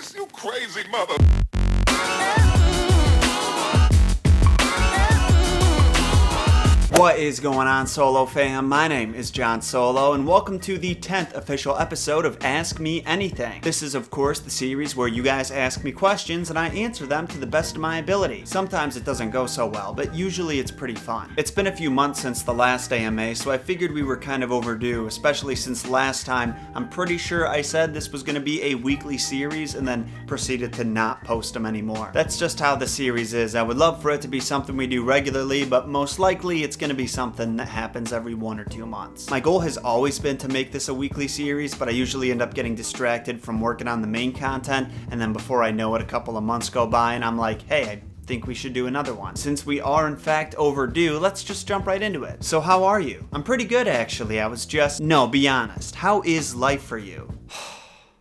Otis, you crazy mother. What is going on, Solo fam? My name is John Solo, and welcome to the 10th official episode of Ask Me Anything. This is, of course, the series where you guys ask me questions and I answer them to the best of my ability. Sometimes it doesn't go so well, but usually it's pretty fun. It's been a few months since the last AMA, so I figured we were kind of overdue, especially since last time I'm pretty sure I said this was going to be a weekly series and then proceeded to not post them anymore. That's just how the series is. I would love for it to be something we do regularly, but most likely it's going to be something that happens every 1 or 2 months. My goal has always been to make this a weekly series, but I usually end up getting distracted from working on the main content, and then before I know it, a couple of months go by and I'm like, hey, I think we should do another one. Since we are in fact overdue, let's just jump right into it. So how are you? I'm pretty good actually. No, be honest. How is life for you?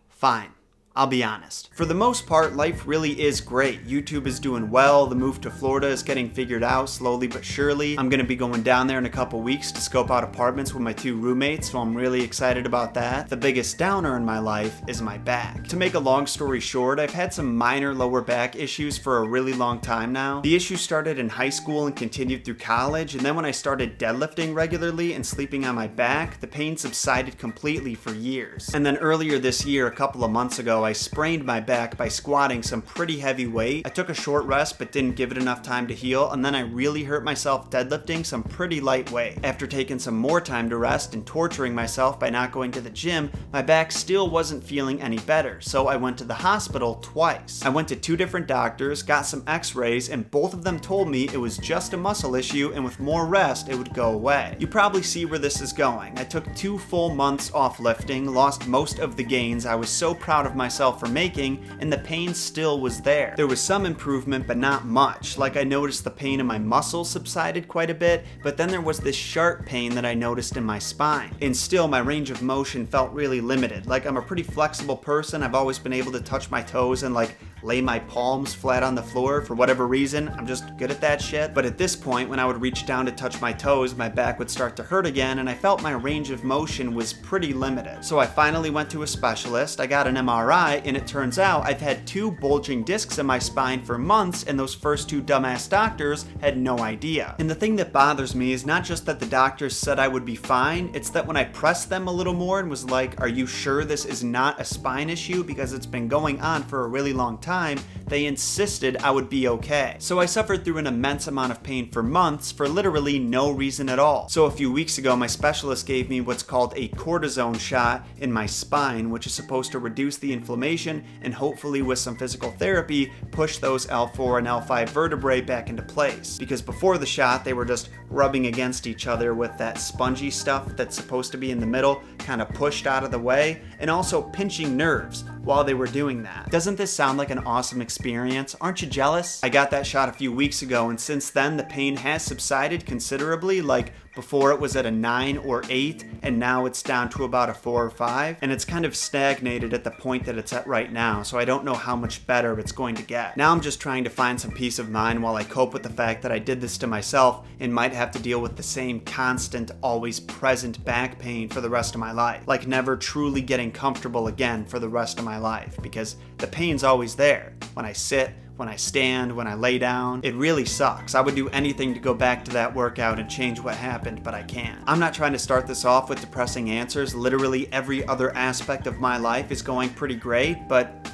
Fine. I'll be honest. For the most part, life really is great. YouTube is doing well, the move to Florida is getting figured out slowly but surely. I'm gonna be going down there in a couple weeks to scope out apartments with my 2 roommates, so I'm really excited about that. The biggest downer in my life is my back. To make a long story short, I've had some minor lower back issues for a really long time now. The issue started in high school and continued through college, and then when I started deadlifting regularly and sleeping on my back, the pain subsided completely for years. And then earlier this year, a couple of months ago, I sprained my back by squatting some pretty heavy weight. I took a short rest but didn't give it enough time to heal, and then I really hurt myself deadlifting some pretty light weight. After taking some more time to rest and torturing myself by not going to the gym, my back still wasn't feeling any better, so I went to the hospital twice. I went to 2 different doctors, got some x-rays, and both of them told me it was just a muscle issue and with more rest it would go away. You probably see where this is going. I took 2 full months off lifting, lost most of the gains I was so proud of myself for making, and the pain still was there. There was some improvement, but not much. Like I noticed the pain in my muscles subsided quite a bit, but then there was this sharp pain that I noticed in my spine. And still, my range of motion felt really limited. Like I'm a pretty flexible person. I've always been able to touch my toes and lay my palms flat on the floor. For whatever reason, I'm just good at that shit. But at this point, when I would reach down to touch my toes, my back would start to hurt again, and I felt my range of motion was pretty limited. So I finally went to a specialist. I got an MRI, and it turns out I've had 2 bulging discs in my spine for months, and those first 2 dumbass doctors had no idea. And the thing that bothers me is not just that the doctors said I would be fine, it's that when I pressed them a little more and was like, are you sure this is not a spine issue because it's been going on for a really long time, they insisted I would be okay. So I suffered through an immense amount of pain for months for literally no reason at all. So a few weeks ago, my specialist gave me what's called a cortisone shot in my spine, which is supposed to reduce the inflammation and hopefully with some physical therapy push those L4 and L5 vertebrae back into place. Because before the shot, they were just rubbing against each other with that spongy stuff that's supposed to be in the middle, kind of pushed out of the way, and also pinching nerves while they were doing that. Doesn't this sound like an awesome experience? Aren't you jealous? I got that shot a few weeks ago, and since then the pain has subsided considerably. Like before it was at a 9 or 8, and now it's down to about a 4 or 5, and it's kind of stagnated at the point that it's at right now, so I don't know how much better it's going to get. Now I'm just trying to find some peace of mind while I cope with the fact that I did this to myself and might have to deal with the same constant, always present back pain for the rest of my life. Like never truly getting comfortable again for the rest of my life, because the pain's always there. When I sit, when I stand, when I lay down. It really sucks. I would do anything to go back to that workout and change what happened, but I can't. I'm not trying to start this off with depressing answers. Literally every other aspect of my life is going pretty great, but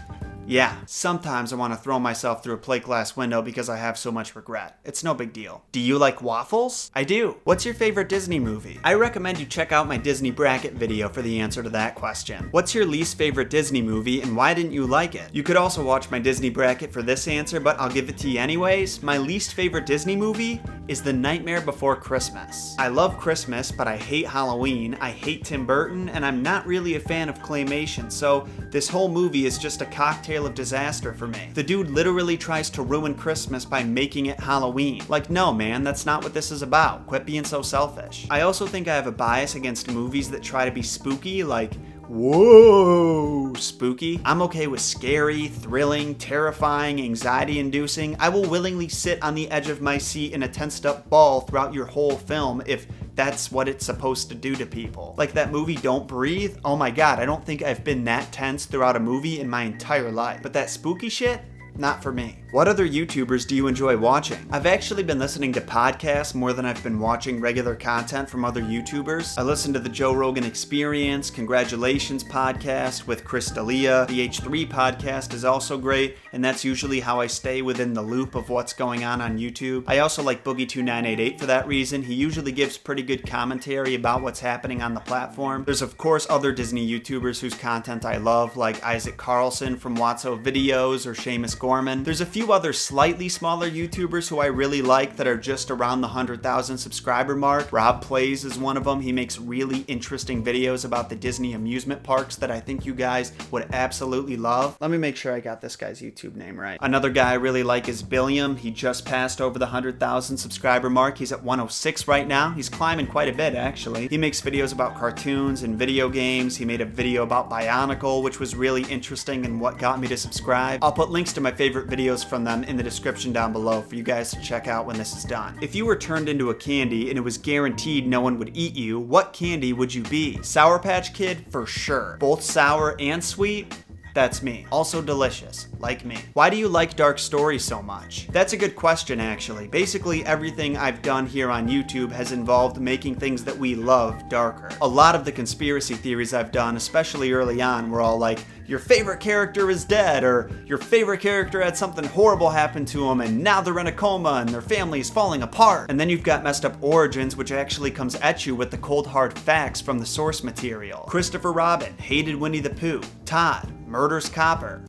yeah, sometimes I want to throw myself through a plate glass window because I have so much regret. It's no big deal. Do you like waffles? I do. What's your favorite Disney movie? I recommend you check out my Disney bracket video for the answer to that question. What's your least favorite Disney movie and why didn't you like it? You could also watch my Disney bracket for this answer, but I'll give it to you anyways. My least favorite Disney movie is The Nightmare Before Christmas. I love Christmas, but I hate Halloween, I hate Tim Burton, and I'm not really a fan of claymation, so this whole movie is just a cocktail of disaster for me. The dude literally tries to ruin Christmas by making it Halloween. Like, no man, that's not what this is about. Quit being so selfish. I also think I have a bias against movies that try to be spooky, like whoa, spooky. I'm okay with scary, thrilling, terrifying, anxiety-inducing. I will willingly sit on the edge of my seat in a tensed-up ball throughout your whole film if that's what it's supposed to do to people. Like that movie Don't Breathe, oh my god, I don't think I've been that tense throughout a movie in my entire life. But that spooky shit? Not for me. What other YouTubers do you enjoy watching? I've actually been listening to podcasts more than I've been watching regular content from other YouTubers. I listen to the Joe Rogan Experience, Congratulations podcast with Chris D'Elia. The H3 podcast is also great, and that's usually how I stay within the loop of what's going on YouTube. I also like Boogie2988 for that reason. He usually gives pretty good commentary about what's happening on the platform. There's of course other Disney YouTubers whose content I love, like Isaac Carlson from Watso Videos or Seamus Gorman. There's a few other slightly smaller YouTubers who I really like that are just around the 100,000 subscriber mark. Rob Plays is one of them. He makes really interesting videos about the Disney amusement parks that I think you guys would absolutely love. Let me make sure I got this guy's YouTube name right. Another guy I really like is Billiam. He just passed over the 100,000 subscriber mark. He's at 106 right now. He's climbing quite a bit actually. He makes videos about cartoons and video games. He made a video about Bionicle, which was really interesting and what got me to subscribe. I'll put links to my favorite videos from them in the description down below for you guys to check out when this is done. If you were turned into a candy and it was guaranteed no one would eat you, what candy would you be? Sour Patch Kid? For sure. Both sour and sweet? That's me. Also delicious, like me. Why do you like dark stories so much? That's a good question, actually. Basically, everything I've done here on YouTube has involved making things that we love darker. A lot of the conspiracy theories I've done, especially early on, were all like, your favorite character is dead, or your favorite character had something horrible happen to them and now they're in a coma and their family is falling apart. And then you've got Messed Up Origins, which actually comes at you with the cold hard facts from the source material. Christopher Robin hated Winnie the Pooh. Todd murders Copper.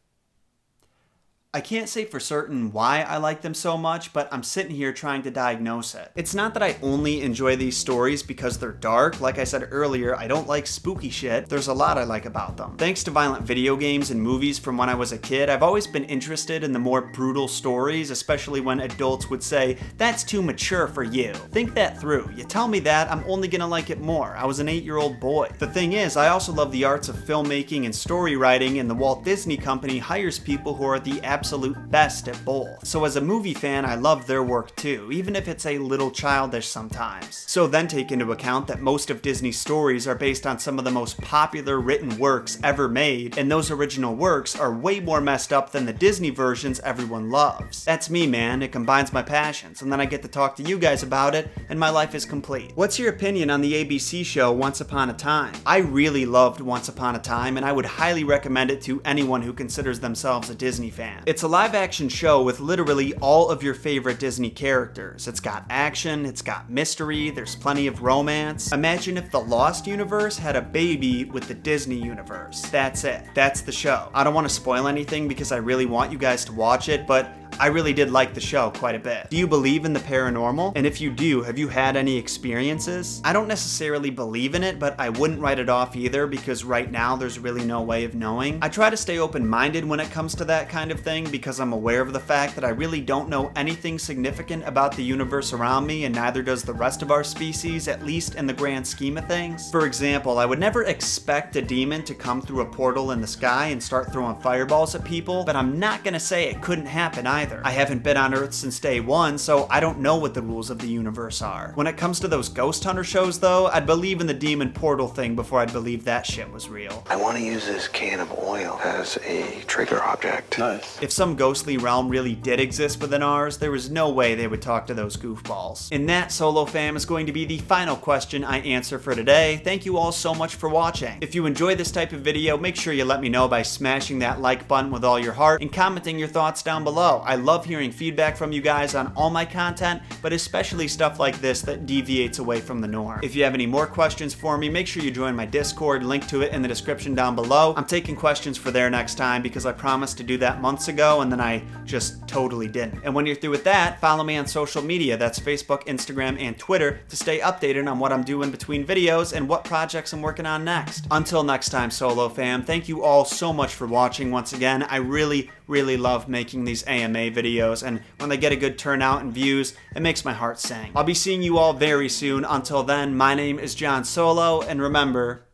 I can't say for certain why I like them so much, but I'm sitting here trying to diagnose it. It's not that I only enjoy these stories because they're dark. Like I said earlier, I don't like spooky shit. There's a lot I like about them. Thanks to violent video games and movies from when I was a kid, I've always been interested in the more brutal stories, especially when adults would say, that's too mature for you. Think that through. You tell me that, I'm only gonna like it more. I was an 8-year-old boy. The thing is, I also love the arts of filmmaking and story writing, and the Walt Disney Company hires people who are the absolute best at both. So as a movie fan, I love their work too, even if it's a little childish sometimes. So then take into account that most of Disney's stories are based on some of the most popular written works ever made, and those original works are way more messed up than the Disney versions everyone loves. That's me, man. It combines my passions, and then I get to talk to you guys about it, and my life is complete. What's your opinion on the ABC show Once Upon a Time? I really loved Once Upon a Time, and I would highly recommend it to anyone who considers themselves a Disney fan. It's a live-action show with literally all of your favorite Disney characters. It's got action, it's got mystery, there's plenty of romance. Imagine if the Lost universe had a baby with the Disney universe. That's it. That's the show. I don't want to spoil anything because I really want you guys to watch it, but I really did like the show quite a bit. Do you believe in the paranormal? And if you do, have you had any experiences? I don't necessarily believe in it, but I wouldn't write it off either because right now there's really no way of knowing. I try to stay open-minded when it comes to that kind of thing because I'm aware of the fact that I really don't know anything significant about the universe around me, and neither does the rest of our species, at least in the grand scheme of things. For example, I would never expect a demon to come through a portal in the sky and start throwing fireballs at people, but I'm not gonna say it couldn't happen either. I haven't been on Earth since day one, so I don't know what the rules of the universe are. When it comes to those ghost hunter shows though, I'd believe in the demon portal thing before I'd believe that shit was real. I want to use this can of oil as a trigger object. Nice. If some ghostly realm really did exist within ours, there was no way they would talk to those goofballs. And that, Solo Fam, is going to be the final question I answer for today. Thank you all so much for watching. If you enjoy this type of video, make sure you let me know by smashing that like button with all your heart and commenting your thoughts down below. I love hearing feedback from you guys on all my content, but especially stuff like this that deviates away from the norm. If you have any more questions for me, make sure you join my Discord, link to it in the description down below. I'm taking questions for there next time because I promised to do that months ago and then I just totally didn't. And when you're through with that, follow me on social media. That's Facebook, Instagram, and Twitter to stay updated on what I'm doing between videos and what projects I'm working on next. Until next time, Solo Fam, thank you all so much for watching once again. I really love making these AMA videos, and when they get a good turnout and views, it makes my heart sing. I'll be seeing you all very soon. Until then, my name is John Solo, and remember,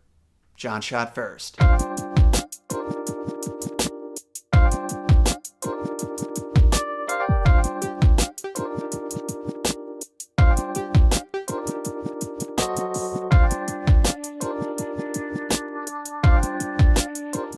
John shot first.